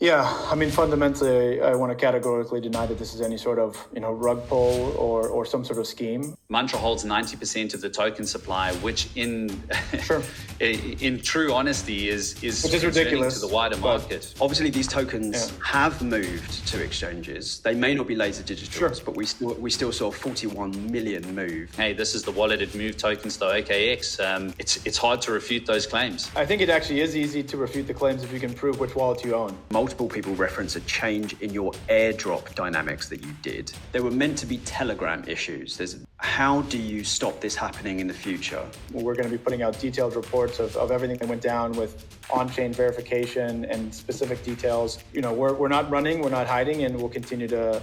Yeah, I mean, fundamentally, I want to categorically deny that this is any sort of, rug pull or some sort of scheme. Mantra holds 90% of the token supply, which Sure. in true honesty is Which is ridiculous to the wider market. Obviously, these tokens have moved to exchanges. They may not be laser digitals, but we still saw 41 million move. Hey, this is the wallet it moved tokens to OKX. It's hard to refute those claims. I think it actually is easy to refute the claims if you can prove which wallet you own. Multiple people reference a change in your airdrop dynamics that you did. There were meant to be Telegram issues. How do you stop this happening in the future? We're going to be putting out detailed reports of everything that went down with on-chain verification and specific details. We're not running, we're not hiding, and we'll continue to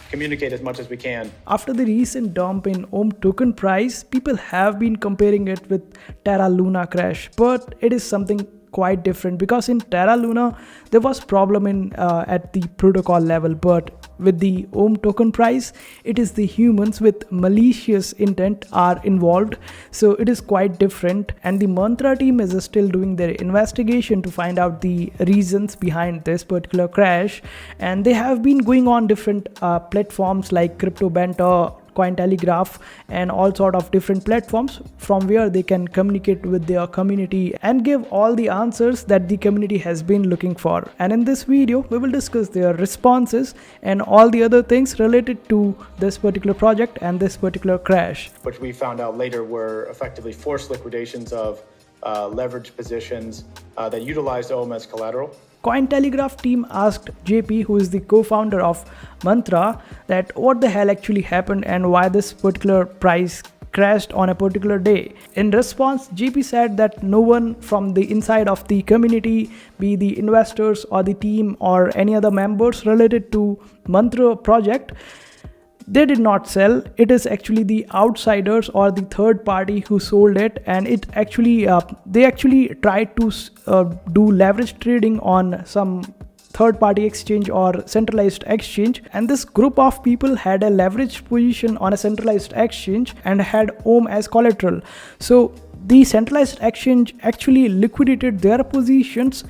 communicate as much as we can. After the recent dump in Ohm token price, people have been comparing it with Terra LUNA crash, but it is something quite different because in Terra LUNA there was problem at the protocol level, but with the Ohm token price it is the humans with malicious intent are involved, so it is quite different, and the Mantra team is still doing their investigation to find out the reasons behind this particular crash, and they have been going on different platforms like Crypto Banter, Cointelegraph, and all sort of different platforms from where they can communicate with their community and give all the answers that the community has been looking for. And in this video we will discuss their responses and all the other things related to this particular project and this particular crash, which we found out later were effectively forced liquidations of leveraged positions that utilized Ohm as collateral. Cointelegraph team asked JP, who is the co-founder of Mantra, that what the hell actually happened and why this particular price crashed on a particular day. In response, JP said that no one from the inside of the community, be the investors or the team or any other members related to Mantra project, they did not sell. It is actually the outsiders or the third party who sold it, and it actually they actually tried to do leverage trading on some third party exchange or centralized exchange, and this group of people had a leveraged position on a centralized exchange and had Ohm as collateral. So the centralized exchange actually liquidated their positions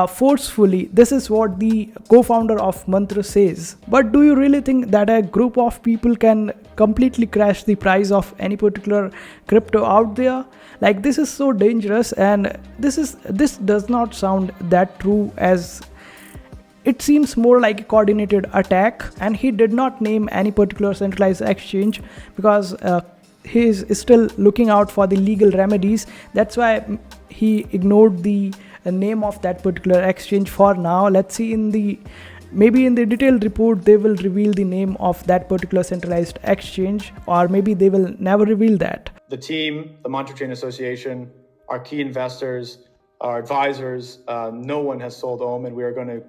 forcefully. This is what the co-founder of Mantra says. But do you really think that a group of people can completely crash the price of any particular crypto out there? Like, this is so dangerous, and this does not sound that true, as it seems more like a coordinated attack. And he did not name any particular centralized exchange because he is still looking out for the legal remedies. That's why he ignored the name of that particular exchange for now. Let's see, maybe in the detailed report they will reveal the name of that particular centralized exchange, or maybe they will never reveal that. The team, the Mantra Chain Association, our key investors, our advisors, no one has sold Ohm, and we are going to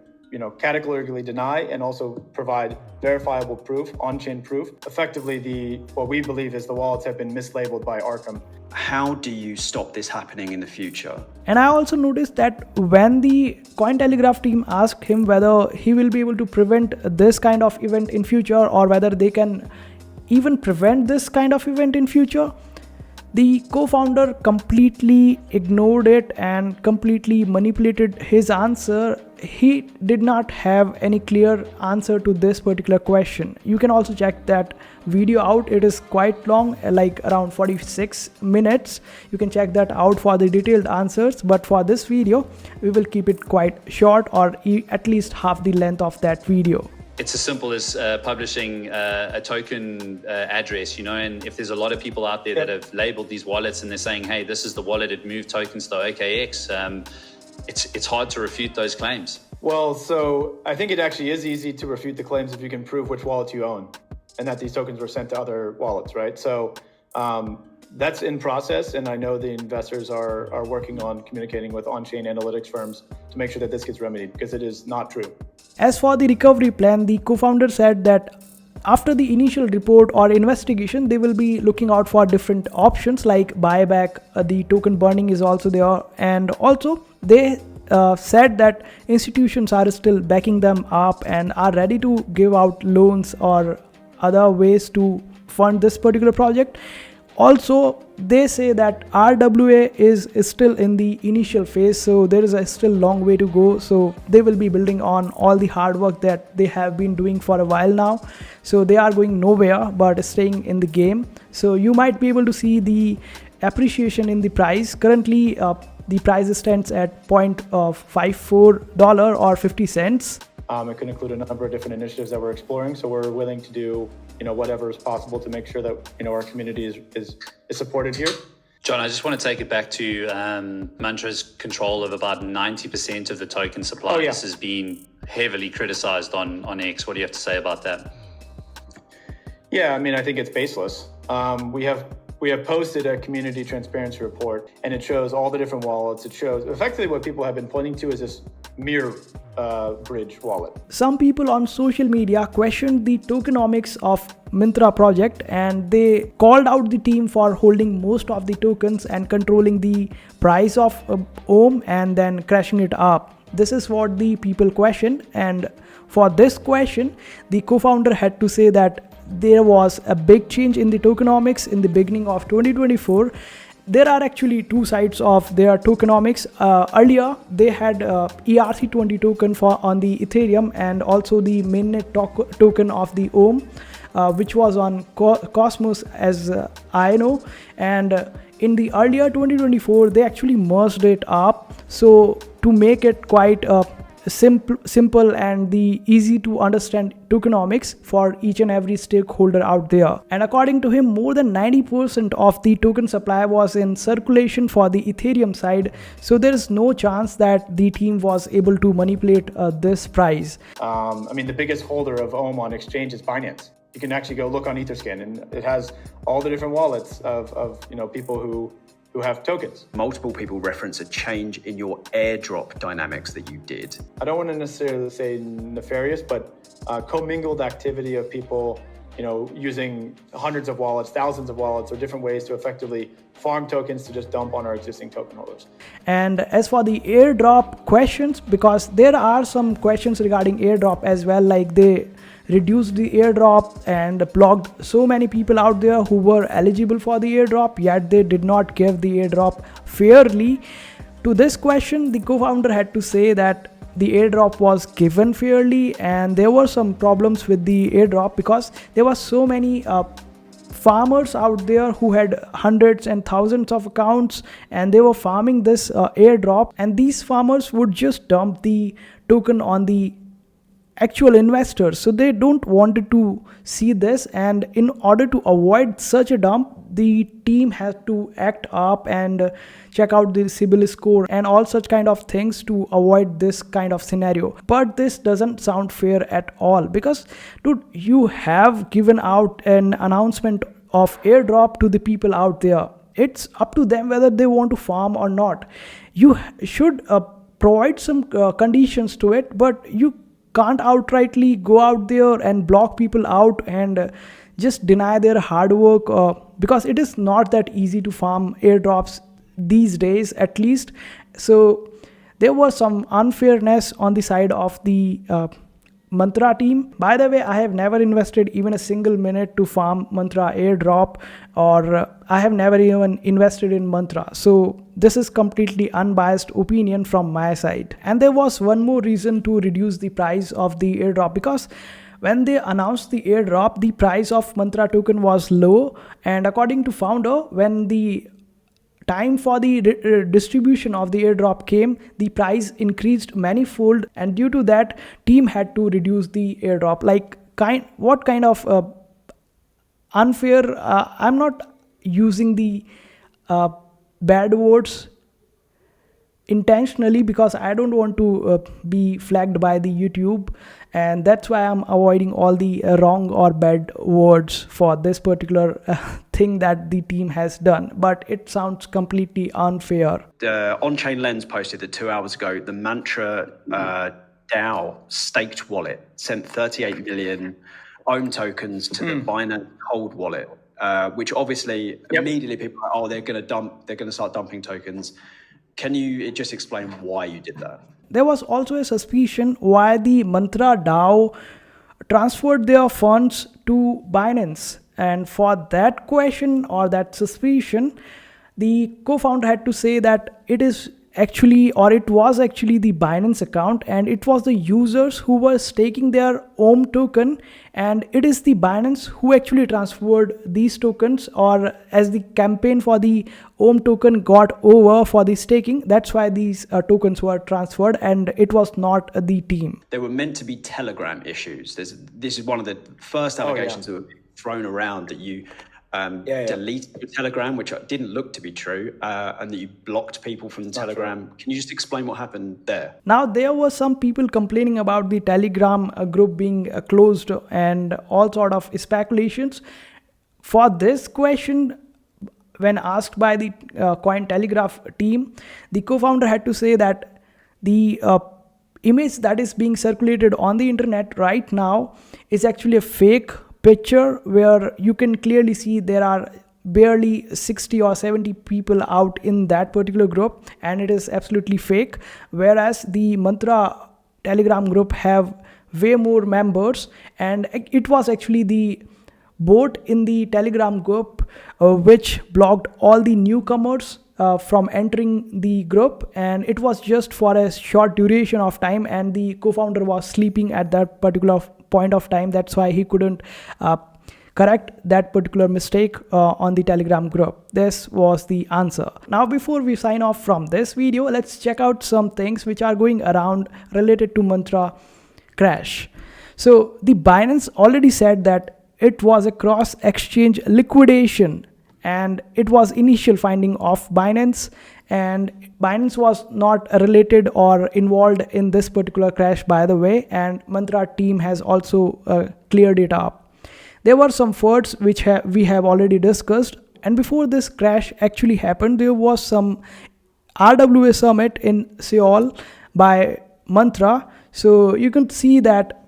categorically deny and also provide verifiable proof, on-chain proof. Effectively, what we believe is the wallets have been mislabeled by Arkham. How do you stop this happening in the future? And I also noticed that when the Cointelegraph team asked him whether he will be able to prevent this kind of event in future, or whether they can even prevent this kind of event in future, the co-founder completely ignored it and completely manipulated his answer. He did not have any clear answer to this particular question. You can also check that video out. It is quite long, like around 46 minutes. You can check that out for the detailed answers. But for this video, we will keep it quite short, or at least half the length of that video. It's as simple as publishing a token address, and if there's a lot of people out there that have labeled these wallets and they're saying, hey, this is the wallet it moved tokens to OKX, it's hard to refute those claims. Well, so I think it actually is easy to refute the claims if you can prove which wallet you own and that these tokens were sent to other wallets, right? So that's in process, and I know the investors are working on communicating with on-chain analytics firms to make sure that this gets remedied, because it is not true. As for the recovery plan, the co-founder said that after the initial report or investigation, they will be looking out for different options like buyback, the token burning is also there, and also they said that institutions are still backing them up and are ready to give out loans or other ways to fund this particular project. Also, they say that RWA is still in the initial phase, so there is a still long way to go. So they will be building on all the hard work that they have been doing for a while now. So they are going nowhere but staying in the game. So you might be able to see the appreciation in the price. Currently, the price stands at $0.54 or 50 cents. It could include a number of different initiatives that we're exploring. So we're willing to do, whatever is possible to make sure that, our community is supported here. John, I just want to take it back to Mantra's control of about 90% of the token supply. Oh, yeah. This has been heavily criticized on X. What do you have to say about that? Yeah, I think it's baseless. We have posted a community transparency report, and it shows all the different wallets. It shows effectively what people have been pointing to is this mirror bridge wallet. Some people on social media questioned the tokenomics of Myntra project, and they called out the team for holding most of the tokens and controlling the price of Ohm and then crashing it up. This is what the people questioned, and for this question, the co-founder had to say that there was a big change in the tokenomics in the beginning of 2024. There are actually two sides of their tokenomics. Earlier, they had ERC20 token on the Ethereum and also the mainnet token of the Ohm, which was on Cosmos, as I know. And in the earlier 2024, they actually merged it up. So to make it quite simple and the easy to understand tokenomics for each and every stakeholder out there. And according to him, more than 90% of the token supply was in circulation for the Ethereum side, so there is no chance that the team was able to manipulate this price. The biggest holder of Ohm on exchange is Binance. You can actually go look on Etherscan, and it has all the different wallets of people who have tokens. Multiple people reference a change in your airdrop dynamics that you did. I don't want to necessarily say nefarious, but commingled activity of people, using hundreds of wallets, thousands of wallets, or different ways to effectively farm tokens to just dump on our existing token holders. And as for the airdrop questions, because there are some questions regarding airdrop as well, like they reduced the airdrop and blocked so many people out there who were eligible for the airdrop, yet they did not give the airdrop fairly. To this question, the co-founder had to say that the airdrop was given fairly, and there were some problems with the airdrop because there were so many farmers out there who had hundreds and thousands of accounts, and they were farming this airdrop, and these farmers would just dump the token on the actual investors. So they don't wanted to see this, and in order to avoid such a dump, the team has to act up and check out the CIBIL score and all such kind of things to avoid this kind of scenario. But this doesn't sound fair at all, because dude, you have given out an announcement of airdrop to the people out there. It's up to them whether they want to farm or not. You should provide some conditions to it, but you can't outrightly go out there and block people out and just deny their hard work, because it is not that easy to farm airdrops these days, at least. So there was some unfairness on the side of the Mantra team. By the way, I have never invested even a single minute to farm Mantra airdrop, or I have never even invested in Mantra. So this is completely unbiased opinion from my side. And there was one more reason to reduce the price of the airdrop, because when they announced the airdrop, the price of Mantra token was low, and according to founder, when the time for the distribution of the airdrop came, the price increased manifold, and due to that, team had to reduce the airdrop. Like what kind of unfair? I'm not using the bad words intentionally because I don't want to be flagged by the YouTube, and that's why I'm avoiding all the wrong or bad words for this particular thing that the team has done, but it sounds completely unfair. On-chain Lens posted that 2 hours ago, the Mantra DAO staked wallet sent 38 million Ohm tokens to the Binance Cold wallet, which obviously immediately people are like, oh, they're going to start dumping tokens. Can you just explain why you did that? There was also a suspicion why the Mantra DAO transferred their funds to Binance. And for that question or that suspicion, the co-founder had to say that it is actually, or it was actually, the Binance account, and it was the users who were staking their own token, and it is the Binance who actually transferred these tokens, or as the campaign for the ohm token got over for the staking, that's why these tokens were transferred, and it was not the team. There were meant to be Telegram issues. This is one of the first allegations that were thrown around, that you deleted your Telegram, which didn't look to be true, and that you blocked people from Telegram. Can you just explain what happened there? Now, there were some people complaining about the Telegram group being closed and all sort of speculations. For this question, when asked by the Cointelegraph team, the co-founder had to say that the image that is being circulated on the internet right now is actually a fake picture, where you can clearly see there are barely 60 or 70 people out in that particular group, and it is absolutely fake, whereas the Mantra Telegram group have way more members, and it was actually the bot in the Telegram group which blocked all the newcomers from entering the group, and it was just for a short duration of time, and the co-founder was sleeping at that particular point of time. That's why he couldn't correct that particular mistake on the Telegram group. This was the answer. Now, before we sign off from this video, let's check out some things which are going around related to Mantra crash. So the Binance already said that it was a cross-exchange liquidation, and it was initial finding of Binance, and Binance was not related or involved in this particular crash, by the way, and Mantra team has also cleared it up. There were some frauds which we have already discussed, and before this crash actually happened, there was some RWA summit in Seoul by Mantra. So you can see that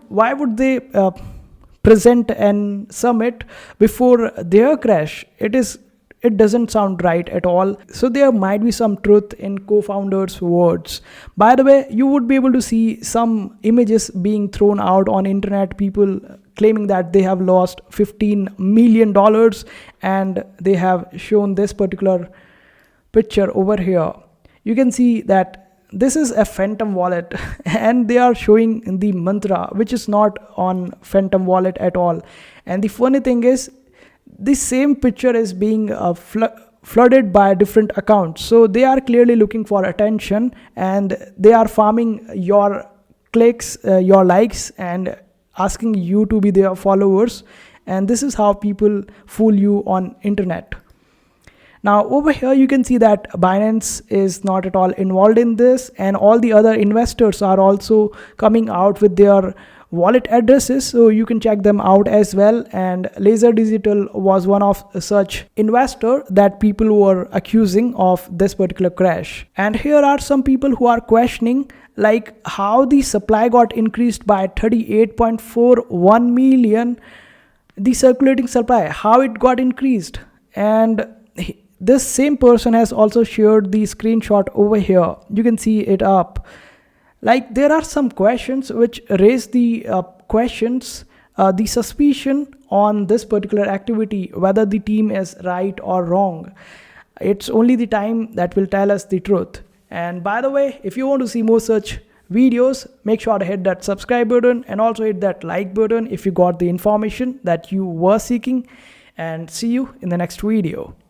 why would they present an summit before their crash? It doesn't sound right at all. So there might be some truth in co-founders' words. By the way, you would be able to see some images being thrown out on internet, people claiming that they have lost $15 million, and they have shown this particular picture over here. You can see that this is a Phantom wallet and they are showing the Mantra, which is not on Phantom wallet at all. And the funny thing is, the same picture is being flooded by different accounts. So they are clearly looking for attention, and they are farming your clicks, your likes, and asking you to be their followers. And this is how people fool you on internet. Now over here you can see that Binance is not at all involved in this, and all the other investors are also coming out with their wallet addresses, so you can check them out as well. And Laser Digital was one of such investor that people were accusing of this particular crash. And here are some people who are questioning like how the supply got increased by 38.41 million, the circulating supply, how it got increased. And this same person has also shared the screenshot over here. You can see it up. Like there are some questions which raise the the suspicion on this particular activity, whether the team is right or wrong. It's only the time that will tell us the truth. And by the way, if you want to see more such videos, make sure to hit that subscribe button and also hit that like button if you got the information that you were seeking. And see you in the next video.